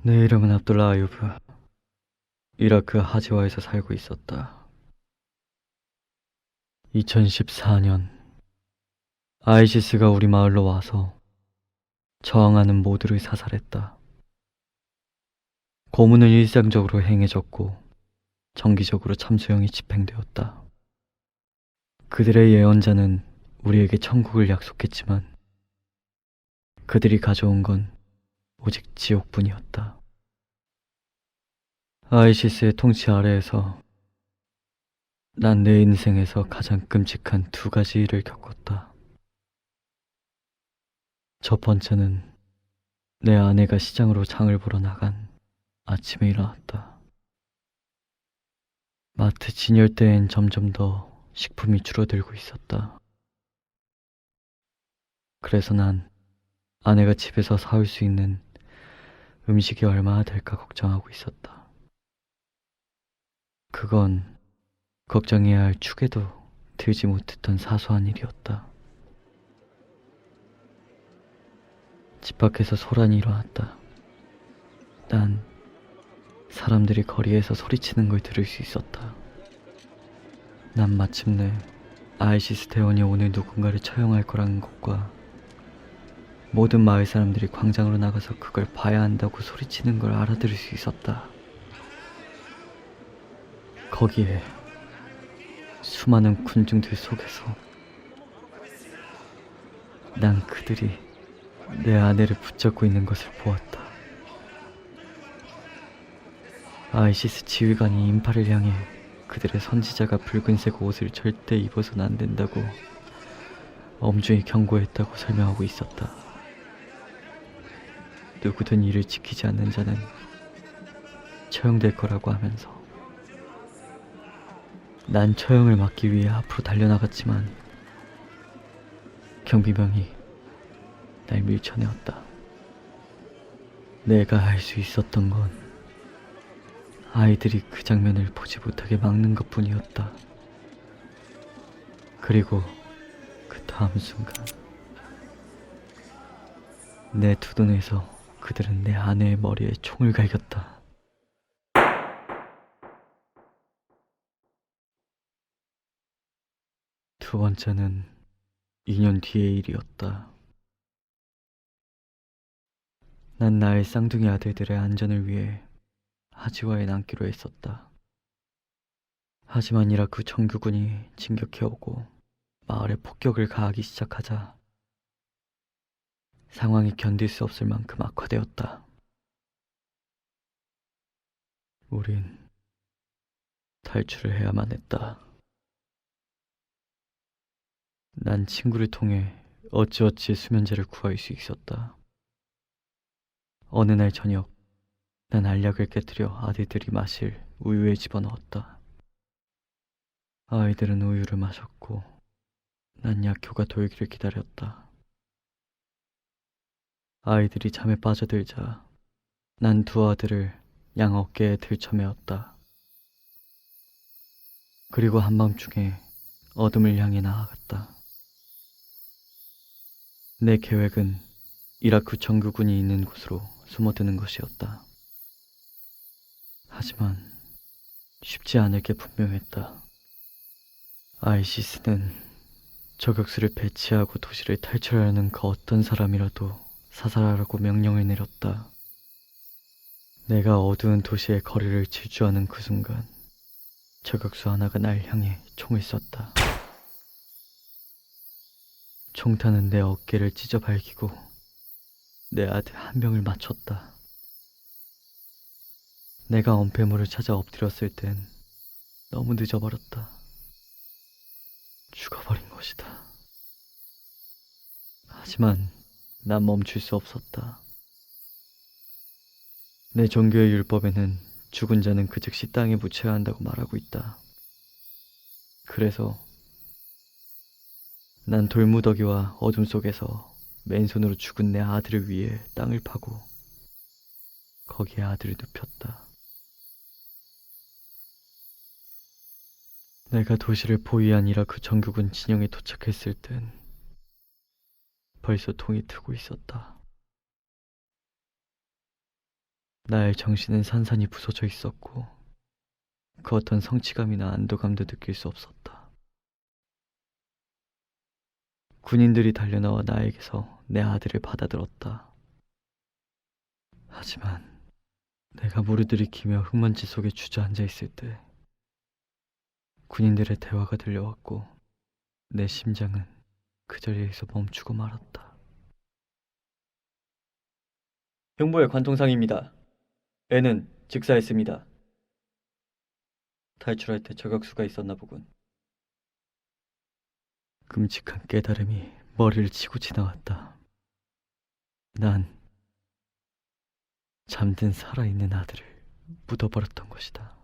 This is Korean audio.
내 이름은 압둘라 아유브. 이라크 하지와에서 살고 있었다. 2014년 아이시스가 우리 마을로 와서 저항하는 모두를 사살했다. 고문은 일상적으로 행해졌고 정기적으로 참수형이 집행되었다. 그들의 예언자는 우리에게 천국을 약속했지만 그들이 가져온 건 오직 지옥뿐이었다. 아이시스의 통치 아래에서 난 내 인생에서 가장 끔찍한 두 가지 일을 겪었다. 첫 번째는 내 아내가 시장으로 장을 보러 나간 아침에 일어났다. 마트 진열대엔 점점 더 식품이 줄어들고 있었다. 그래서 난 아내가 집에서 사올 수 있는 음식이 얼마나 될까 걱정하고 있었다. 그건 걱정해야 할 축에도 들지 못했던 사소한 일이었다. 집 밖에서 소란이 일어났다. 난 사람들이 거리에서 소리치는 걸 들을 수 있었다. 난 마침내 아이시스 대원이 오늘 누군가를 처형할 거라는 것과 모든 마을 사람들이 광장으로 나가서 그걸 봐야 한다고 소리치는 걸 알아들을 수 있었다. 거기에 수많은 군중들 속에서 난 그들이 내 아내를 붙잡고 있는 것을 보았다. 아이시스 지휘관이 인파를 향해 그들의 선지자가 붉은색 옷을 절대 입어서는 안 된다고 엄중히 경고했다고 설명하고 있었다. 누구든 이를 지키지 않는 자는 처형될 거라고 하면서 난 처형을 막기 위해 앞으로 달려나갔지만 경비병이 날 밀쳐내었다. 내가 할 수 있었던 건 아이들이 그 장면을 보지 못하게 막는 것뿐이었다. 그리고 그 다음 순간 내 두 눈에서 그들은 내 아내의 머리에 총을 갈겼다. 두 번째는 2년 뒤의 일이었다. 난 나의 쌍둥이 아들들의 안전을 위해 하지와에 남기로 했었다. 하지만 이라크 정규군이 진격해오고 마을에 폭격을 가하기 시작하자 상황이 견딜 수 없을 만큼 악화되었다. 우린 탈출을 해야만 했다. 난 친구를 통해 어찌어찌 수면제를 구할 수 있었다. 어느 날 저녁, 난 알약을 깨뜨려 아들들이 마실 우유에 집어넣었다. 아이들은 우유를 마셨고 난 약효가 돌기를 기다렸다. 아이들이 잠에 빠져들자 난 두 아들을 양 어깨에 들쳐매었다. 그리고 한밤중에 어둠을 향해 나아갔다. 내 계획은 이라크 정규군이 있는 곳으로 숨어드는 것이었다. 하지만 쉽지 않을 게 분명했다. 아이시스는 저격수를 배치하고 도시를 탈출하려는 그 어떤 사람이라도 사살하라고 명령을 내렸다. 내가 어두운 도시의 거리를 질주하는 그 순간 저격수 하나가 날 향해 총을 쐈다. 총탄은 내 어깨를 찢어 발기고 내 아들 한 명을 맞췄다. 내가 엄폐물을 찾아 엎드렸을 땐 너무 늦어버렸다. 죽어버린 것이다. 하지만 난 멈출 수 없었다. 내 종교의 율법에는 죽은 자는 그 즉시 땅에 묻혀야 한다고 말하고 있다. 그래서 난 돌무더기와 어둠 속에서 맨손으로 죽은 내 아들을 위해 땅을 파고 거기에 아들을 눕혔다. 내가 도시를 포위한 이라크 정규군 진영에 도착했을 땐 벌써 동이 트고 있었다. 나의 정신은 산산이 부서져 있었고 그 어떤 성취감이나 안도감도 느낄 수 없었다. 군인들이 달려나와 나에게서 내 아들을 받아들었다. 하지만 내가 무르들이키며 흙먼지 속에 주저앉아 있을 때 군인들의 대화가 들려왔고 내 심장은 그 자리에서 멈추고 말았다. 형부의 관통상입니다. 애는 즉사했습니다. 탈출할 때 저격수가 있었나 보군. 끔찍한 깨달음이 머리를 치고 지나왔다. 난 잠든 살아있는 아들을 묻어버렸던 것이다.